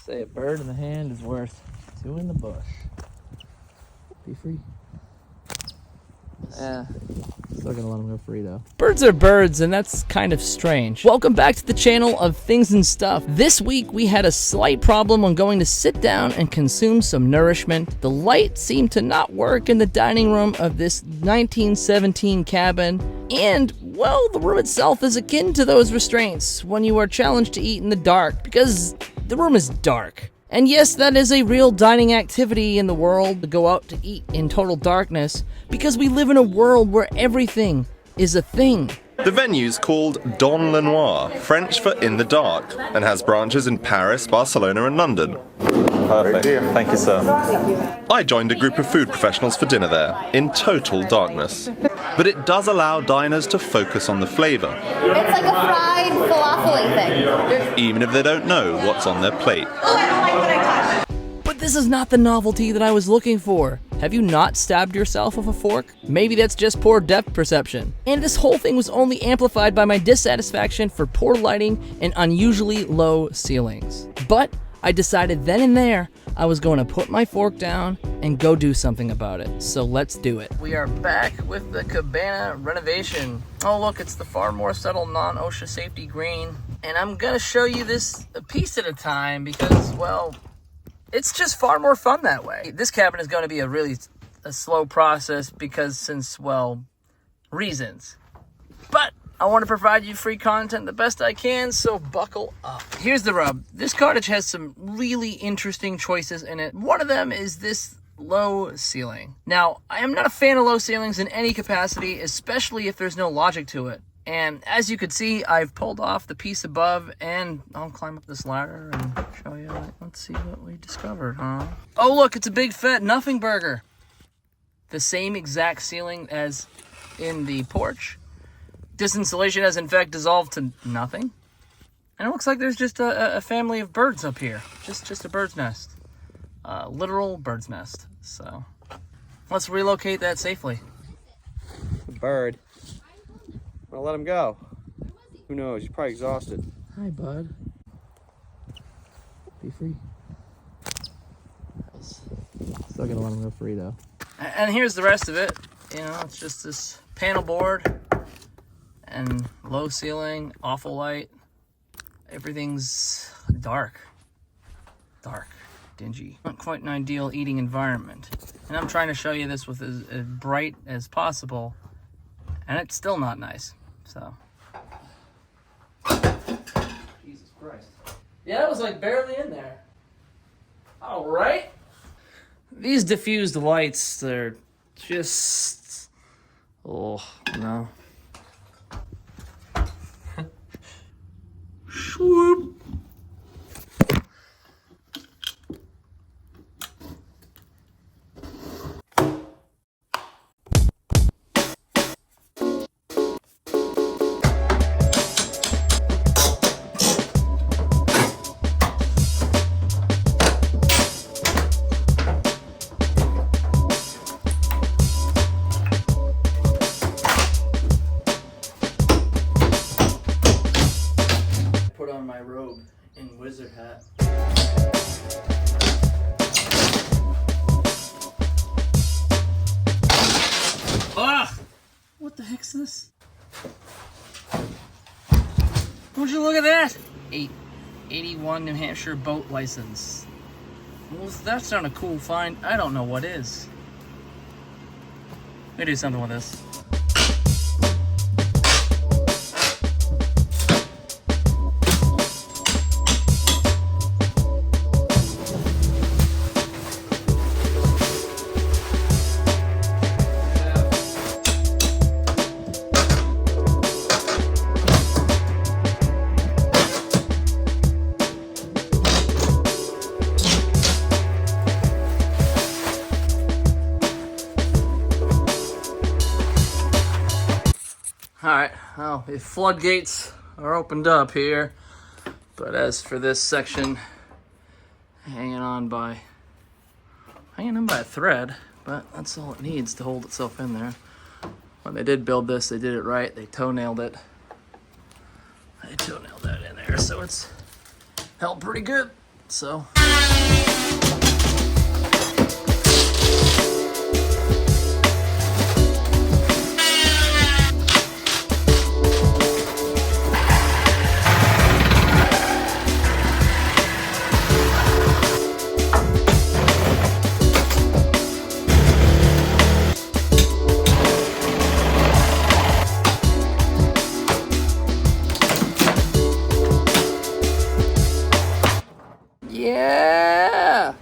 Say a bird in the hand is worth two in the bush. Be free. Yeah. Still gonna let them go free though. Birds are birds, and that's kind of strange. Welcome back to the channel of Things and Stuff. This week we had a slight problem when going to sit down and consume some nourishment. The light seemed to not work in the dining room of this 1917 cabin, and well, the room itself is akin to those restraints when you are challenged to eat in the dark, because the room is dark. And yes, that is a real dining activity in the world, to go out to eat in total darkness, because we live in a world where everything is a thing. The venue's called Dans le Noir, French for in the dark, and has branches in Paris, Barcelona and London. Perfect. Thank you, sir. I joined a group of food professionals for dinner there, in total darkness. But it does allow diners to focus on the flavour. It's like a fried falafel thing. Even if they don't know what's on their plate. Oh, I don't like what I touched. But this is not the novelty that I was looking for. Have you not stabbed yourself with a fork? Maybe that's just poor depth perception. And this whole thing was only amplified by my dissatisfaction for poor lighting and unusually low ceilings. But I decided then and there I was going to put my fork down and go do something about it. So let's do it. We are back with the cabana renovation. Oh look, it's the far more subtle non-OSHA safety green. And I'm gonna show you this a piece at a time because, well, it's just far more fun that way. This cabin is gonna be a slow process because since, well, reasons. But I want to provide you free content the best I can, so buckle up. Here's the rub. This cottage has some really interesting choices in it. One of them is this low ceiling. Now, I am not a fan of low ceilings in any capacity, especially if there's no logic to it. And as you can see, I've pulled off the piece above, and I'll climb up this ladder and show you. Let's see what we discovered, huh? Oh, look, it's a big fat nothing burger. The same exact ceiling as in the porch. This insulation has in fact dissolved to nothing. And it looks like there's just a family of birds up here. Just a bird's nest. Literal bird's nest. So let's relocate that safely. A bird. I'll let him go. Who knows? He's probably exhausted. Hi, bud. Be free. Still gonna let him go free though. And here's the rest of it. You know, it's just this panel board and low ceiling, awful light. Everything's dark, dingy. Not quite an ideal eating environment. And I'm trying to show you this with as bright as possible, and it's still not nice, so. Jesus Christ. Yeah, that was like barely in there. All right. These diffused lights, they're just, oh, no. Swoop. Put on my robe and wizard hat. Ah! What the heck's this? Would you look at that? 81 New Hampshire boat license. Well, if that's not a cool find, I don't know what is. Let me do something with this. Alright, well, the floodgates are opened up here, but as for this section, hanging on by a thread, but that's all it needs to hold itself in there. When they did build this, they did it right. They toe-nailed it. They toe-nailed that in there, so it's held pretty good. So Yeah!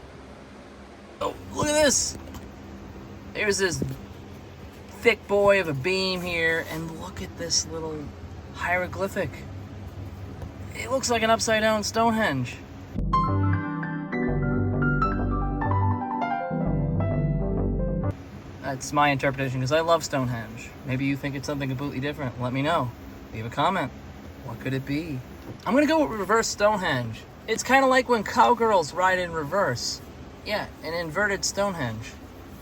Oh, look at this! There's this thick boy of a beam here, and look at this little hieroglyphic. It looks like an upside down Stonehenge. That's my interpretation, because I love Stonehenge. Maybe you think it's something completely different. Let me know. Leave a comment. What could it be? I'm gonna go with reverse Stonehenge. It's kind of like when cowgirls ride in reverse. Yeah, an inverted Stonehenge.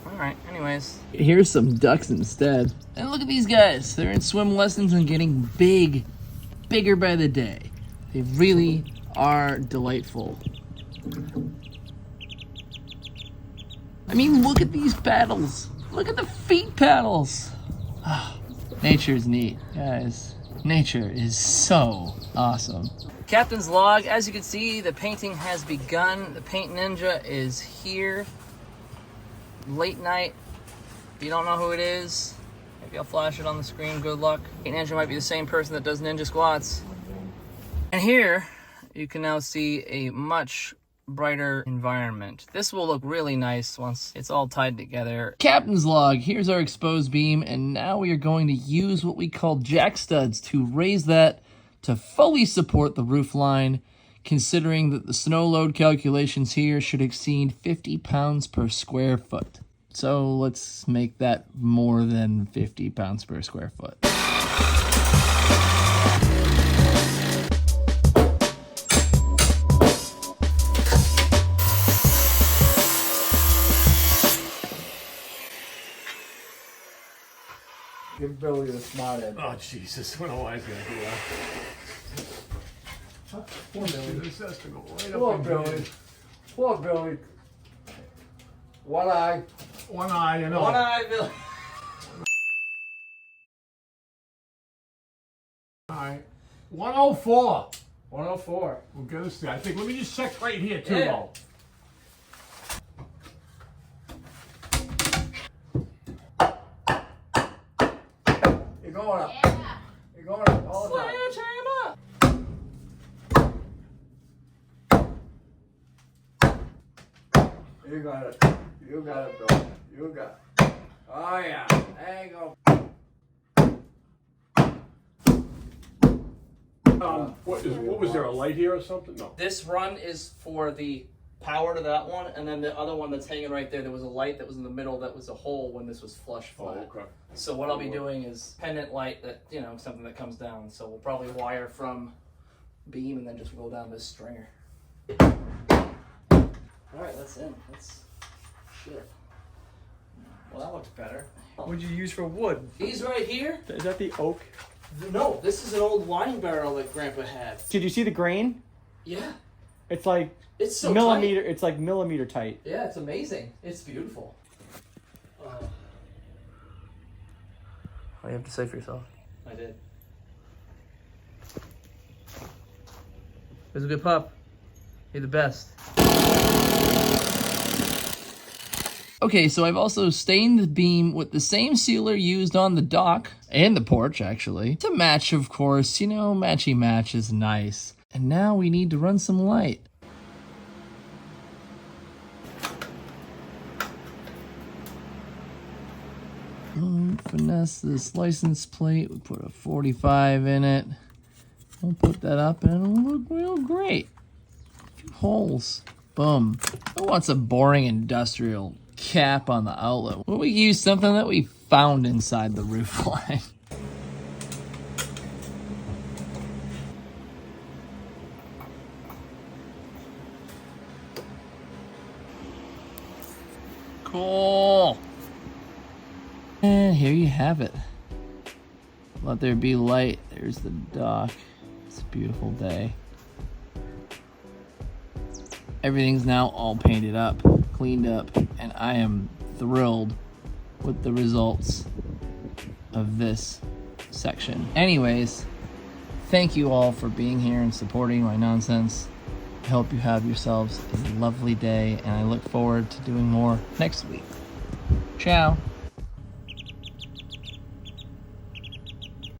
Alright, anyways. Here's some ducks instead. And look at these guys. They're in swim lessons and getting bigger by the day. They really are delightful. I mean, look at these paddles. Look at the feet paddles. Oh, nature's neat, guys. Nature is so awesome. Captain's log, as you can see, the painting has begun. The paint ninja is here. Late night. If you don't know who it is, maybe I'll flash it on the screen. Good luck. Paint ninja might be the same person that does ninja squats. And here, you can now see a much brighter environment. This will look really nice once it's all tied together. Captain's log, here's our exposed beam, and now we are going to use what we call jack studs to raise that to fully support the roof line, considering that the snow load calculations here should exceed 50 pounds per square foot. So let's make that more than 50 pounds per square foot. Give Billy the smart end. Oh, Jesus. When am I going to do that? Poor Billy. This has to go right Poor up in Billy. here. Poor Billy. One eye. One eye, you know. One eye, Billy. All right. 104. 104. We'll get us there. I think, let me just check right here, too, Yeah. though. You're going up. Yeah. You're going up all the time. You got it. You got it, Billy. You got it. Oh, yeah. There you go. What was there, a light here or something? No. This run is for the power to that one, and then the other one that's hanging right there, there was a light that was in the middle that was a hole when this was flush flat. Oh, okay. So what I'll be doing is pendant light that, you know, something that comes down. So we'll probably wire from beam and then just go down this stringer. Alright, that's in. That's shit. Well, that looks better. What'd you use for wood? These right here? Is that the oak? No, this is an old wine barrel that Grandpa had. Did you see the grain? Yeah. It's like It's so millimeter. tight. It's like millimeter tight. Yeah, it's amazing. It's beautiful. What do you have to say for yourself? I did. It was a good pup. You're the best. Okay, so I've also stained the beam with the same sealer used on the dock and the porch, actually. To match, of course. You know, matchy match is nice. And now we need to run some light. Finesse this license plate. We put a 45 in it. We'll put that up and it'll look real great. A few holes. Boom. Who wants a boring industrial cap on the outlet? Well, we use something that we found inside the roof line. Cool. And here you have it. Let there be light. There's the dock. It's a beautiful day. Everything's now all painted up, cleaned up, and I am thrilled with the results of this section. Anyways, thank you all for being here and supporting my nonsense. I hope you have yourselves a lovely day, and I look forward to doing more next week. Ciao.